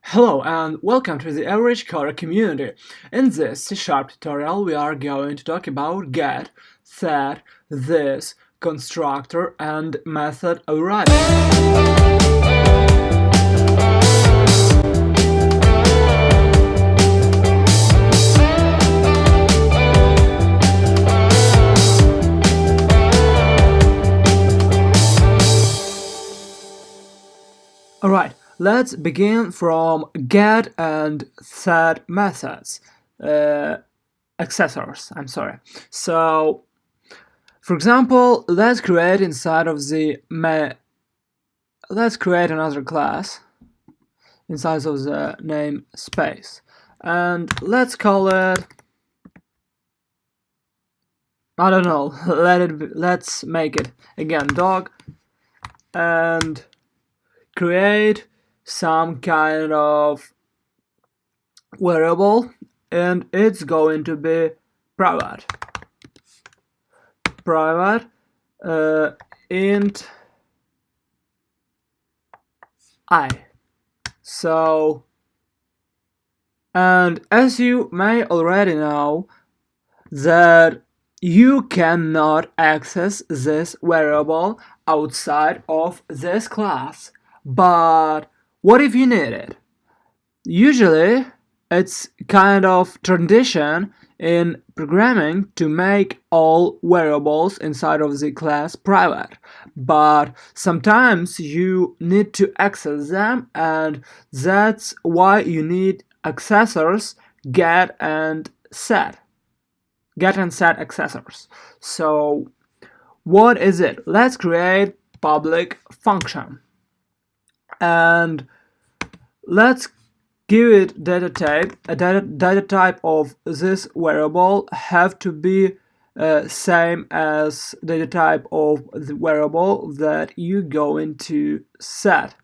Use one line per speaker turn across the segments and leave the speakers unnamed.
Hello and welcome to the Average Coder community. In this C# tutorial we are going to talk about get, set, this, constructor and method overriding. Alright, let's begin from get and set methods. Accessors, I'm sorry. So, for example, let's create inside of the let's create another class inside of the namespace, and let's call it, I don't know, let's make it again dog, and create some kind of variable, and it's going to be private int I. So, and as you may already know that you cannot access this variable outside of this class. But what if you need it? Usually, it's kind of tradition in programming to make all variables inside of the class private. But sometimes you need to access them, and that's why you need accessors get and set. Get and set accessors. So, what is it? Let's create public function. And let's give it data type. A data type of this variable have to be same as data type of the variable that you going to set.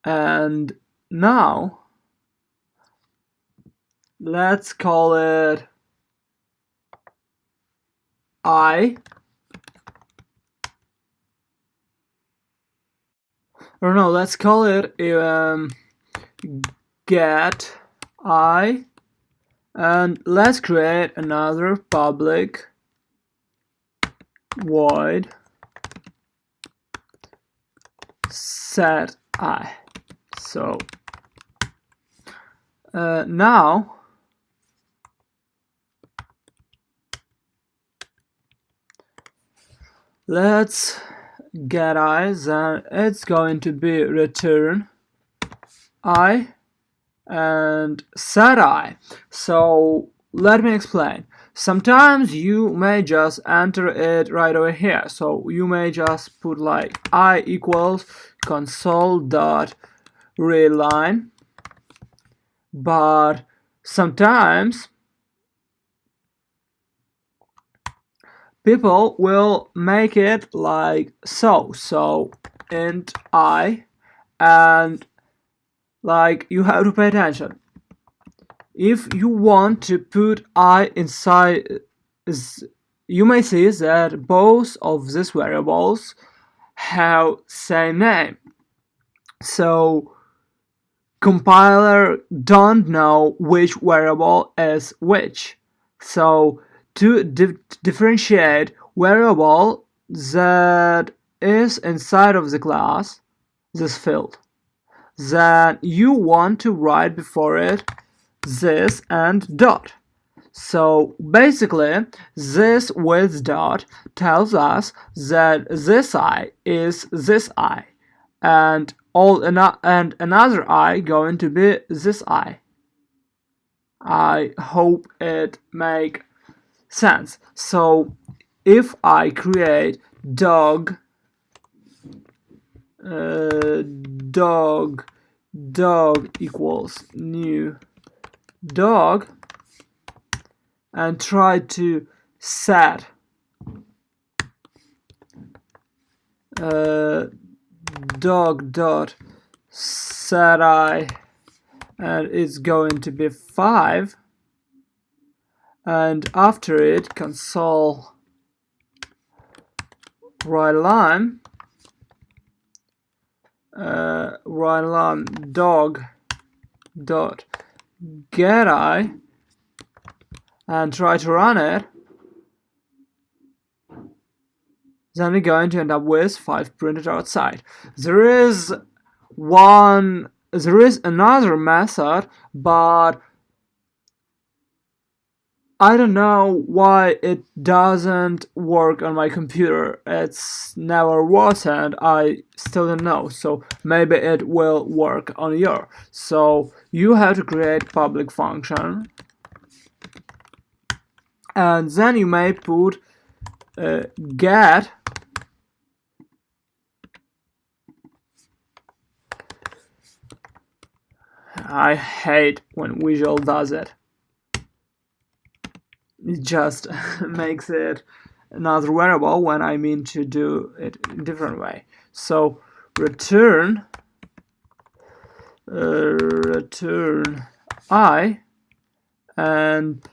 And now let's call it I. Or no, let's call it get I, and let's create another public void set I. So now let's get I, then it's going to be return I and set I. So let me explain. Sometimes you may just enter it right over here. So you may just put like I equals console.readline, but sometimes people will make it like so int I, and like you have to pay attention. If you want to put I inside, you may see that both of these variables have same name. So compiler don't know which variable is which. So to differentiate variable that is inside of the class, this field, then you want to write before it this and dot. So basically, this with dot tells us that this I is this I, and another I going to be this I. I hope it make sense. So if I create dog equals new dog and try to set dog dot set I, and it's going to be 5, and after it console write line write line dog dot get I and try to run it, then we're going to end up with 5 printed outside. There is another method, but I don't know why it doesn't work on my computer. It's never was and I still don't know. So maybe it will work on your. So you have to create public function. And then you may put get I hate when Visual does it. It just makes it another variable when I mean to do it in a different way. So return I and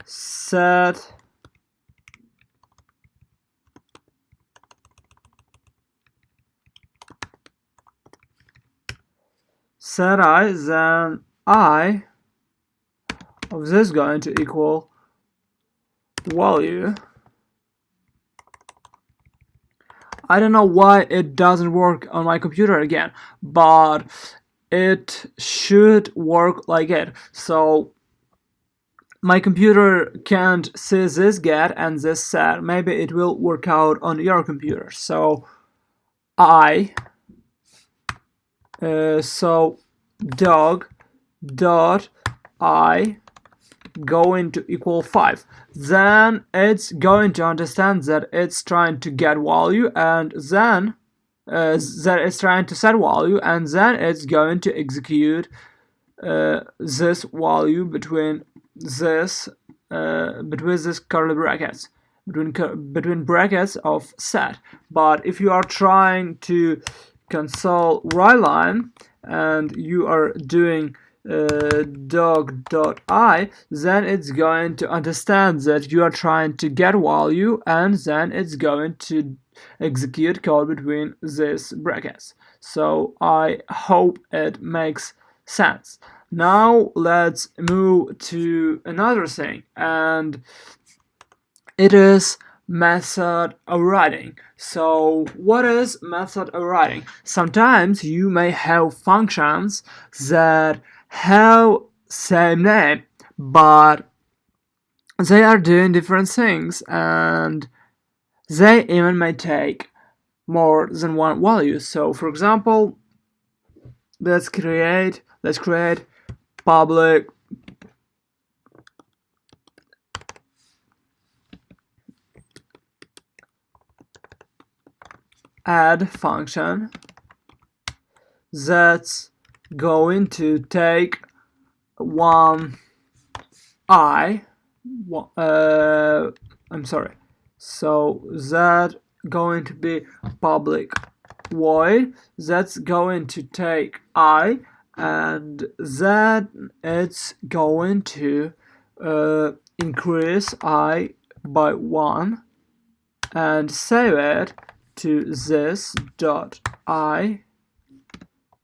set I, then I of this going to equal value. I don't know why it doesn't work on my computer again, but it should work like it. So my computer can't see this get and this set. Maybe it will work out on your computer. So so dog dot I going to equal 5. Then it's going to understand that it's trying to get value, and then that it's trying to set value, and then it's going to execute this value between this curly brackets, between brackets of set. But if you are trying to console write line and you are doing dog.I, then it's going to understand that you are trying to get value, and then it's going to execute code between these brackets. So I hope it makes sense. Now let's move to another thing, and it is method overriding. So what is method overriding? Sometimes you may have functions that have same name, but they are doing different things, and they even may take more than one value. So for example, let's create public add function that's going to take one so that going to be public void that's going to take I, and then it's going to increase I by 1 and save it to this dot I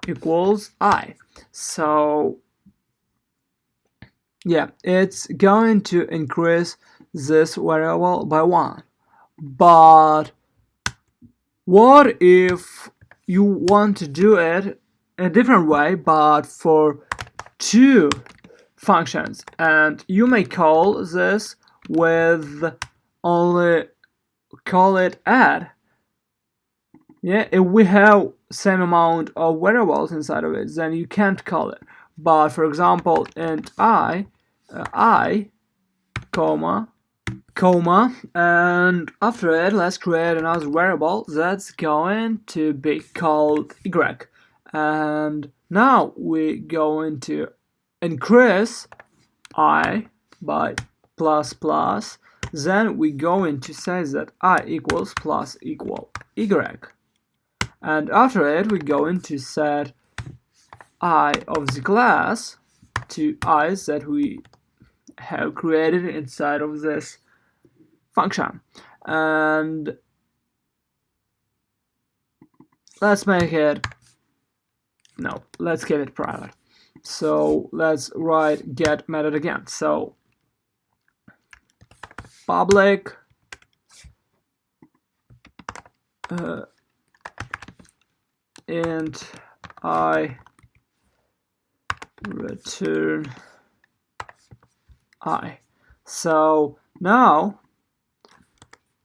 equals I. So yeah, it's going to increase this variable by 1. But what if you want to do it a different way, but for 2 functions, and you may call this with only call it add. Yeah, if we have same amount of variables inside of it, then you can't call it. But for example, int I, comma, and after it, let's create another variable that's going to be called y. And now we're going to increase I by plus, then we're going to say that I equals plus equal y. And after it, we're going to set I of the class to i's that we have created inside of this function. And let's make it no, let's keep it private. So let's write get method again. So public int I return I. So now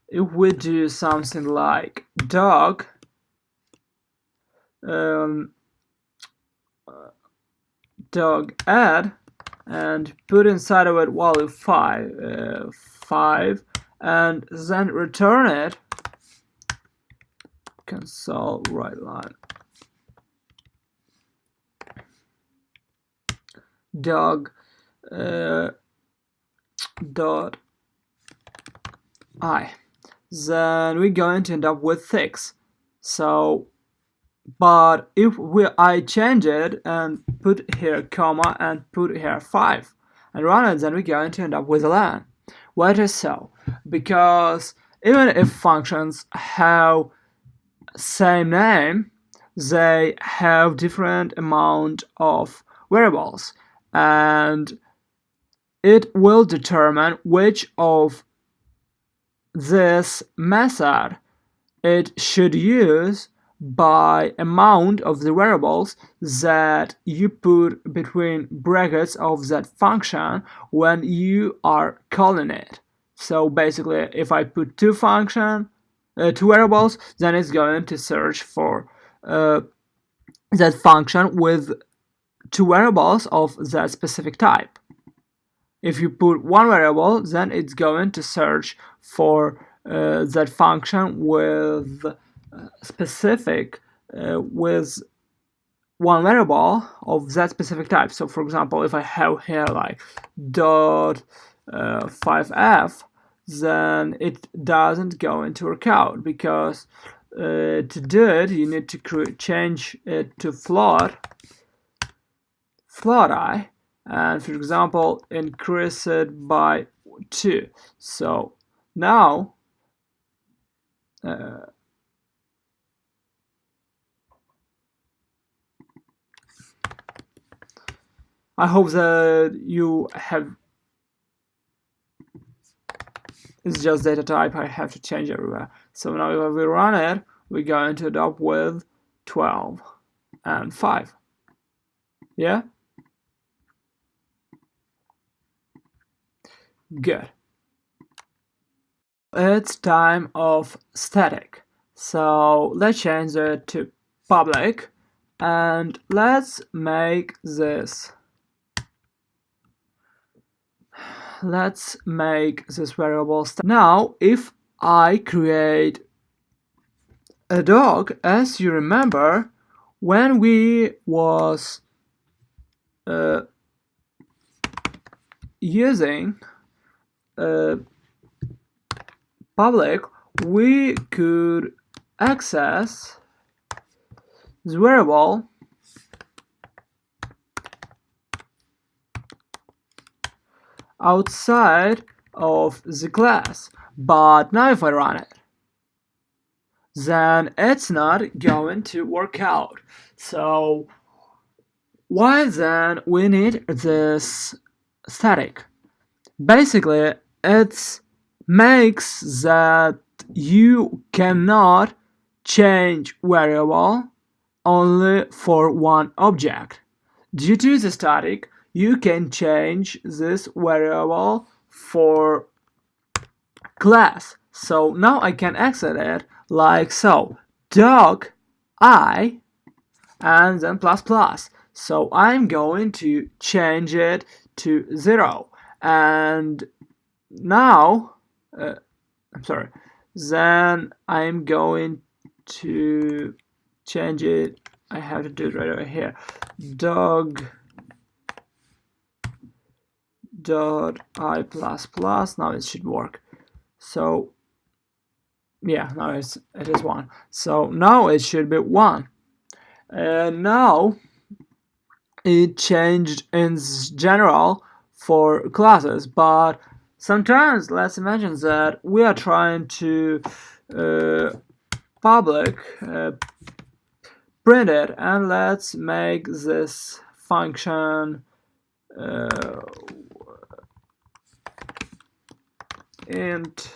if we do something like dog dog add and put inside of it value 5 and then return it, console write line dog dot I, then we're going to end up with 6. So but if I change it and put here comma and put here 5 and run it, then we're going to end up with 11. Why is so? Because even if functions have same name, they have different amount of variables, and it will determine which of this method it should use by amount of the variables that you put between brackets of that function when you are calling it. So basically, if I put two variables, then it's going to search for that function with two variables of that specific type. If you put one variable, then it's going to search for that function with specific with one variable of that specific type. So for example, if I have here like dot 5f, then it doesn't going to work out, because to do it you need to change it to float I, and for example increase it by 2. So now I hope that you have. It's just data type I have to change everywhere. So now if we run it, we're going to end up with 12 and 5. Yeah? Good. It's time of static. So let's change it to public, and let's make this. Let's make this variable. Now, if I create a dog, as you remember, when we was using public, we could access this variable outside of the class. But now if I run it, then it's not going to work out. So why then we need this static? Basically, it makes that you cannot change variable only for one object. Due to the static, you can change this variable for class. So now I can access it like so, dog I and then plus plus. So I'm going to change it to 0, and now then I'm going to change it. I have to do it right over here, dog dot I plus plus. Now it should work. So yeah, now it is 1. So now it should be 1. And now it changed in general for classes, but sometimes let's imagine that we are trying to public print it, and let's make this function int.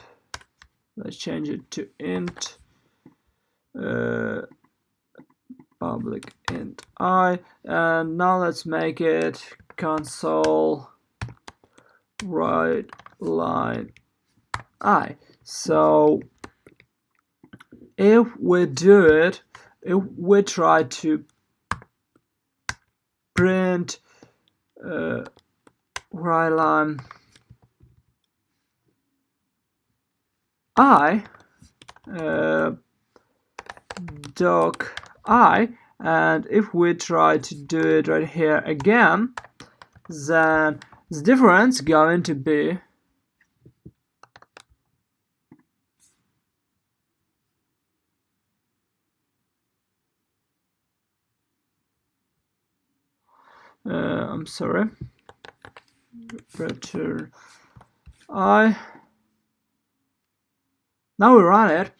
Let's change it to int public int I, and now let's make it console write line I. So if we do it, if we try to print write line I doc I, and if we try to do it right here again, then the difference going to be I'm sorry, return I. Now we run it,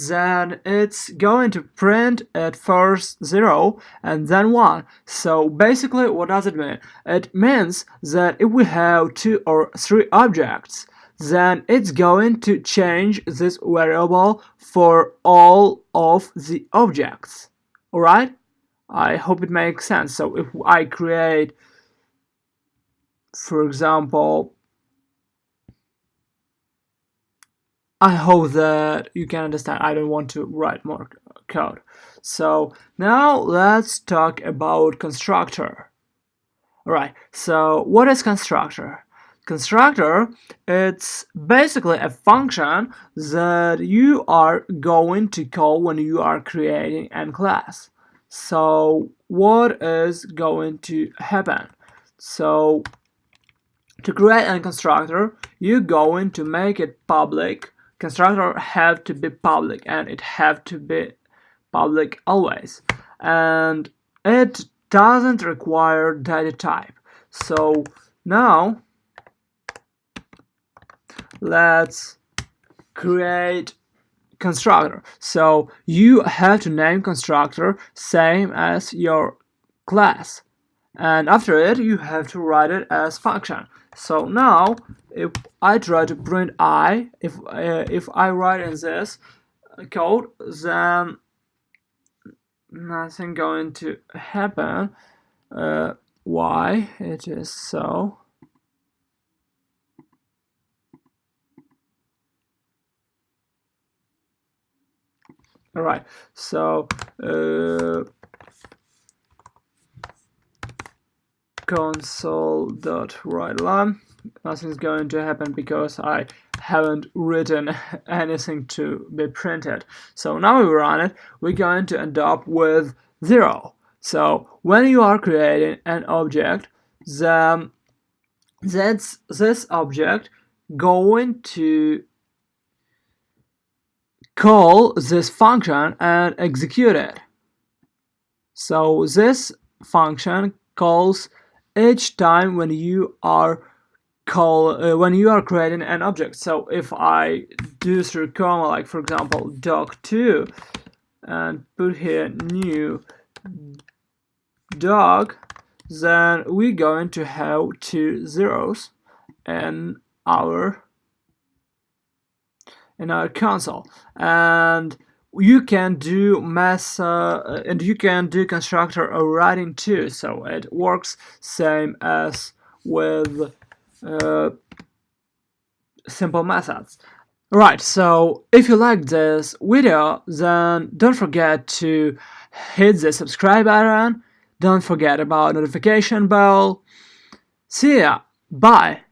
then it's going to print at first 0 and then 1. So basically, what does it mean? It means that if we have 2 or 3 objects, then it's going to change this variable for all of the objects. Alright? I hope it makes sense. So if I create, for example, I hope that you can understand. I don't want to write more code. So now let's talk about constructor. Alright, so what is constructor? Constructor, it's basically a function that you are going to call when you are creating a class. So what is going to happen? So to create a constructor, you're going to make it public. Constructor have to be public, and it have to be public always, and it doesn't require data type. So now let's create constructor. So you have to name constructor same as your class, and after it you have to write it as function. So now if I try to print I, if I write in this code, then nothing going to happen. Why it is so? Alright, so console.writeLine, nothing's going to happen because I haven't written anything to be printed. So now we run it, we're going to end up with 0. So when you are creating an object, then that's this object going to call this function and execute it. So this function calls each time when you are creating an object. So if I do through comma, like for example doc2, and put here new dog, then we're going to have 2 zeros in our console, and you can do and you can do constructor overriding too, so it works same as with simple methods. Right, so if you liked this video, then don't forget to hit the subscribe button, don't forget about notification bell. See ya, bye.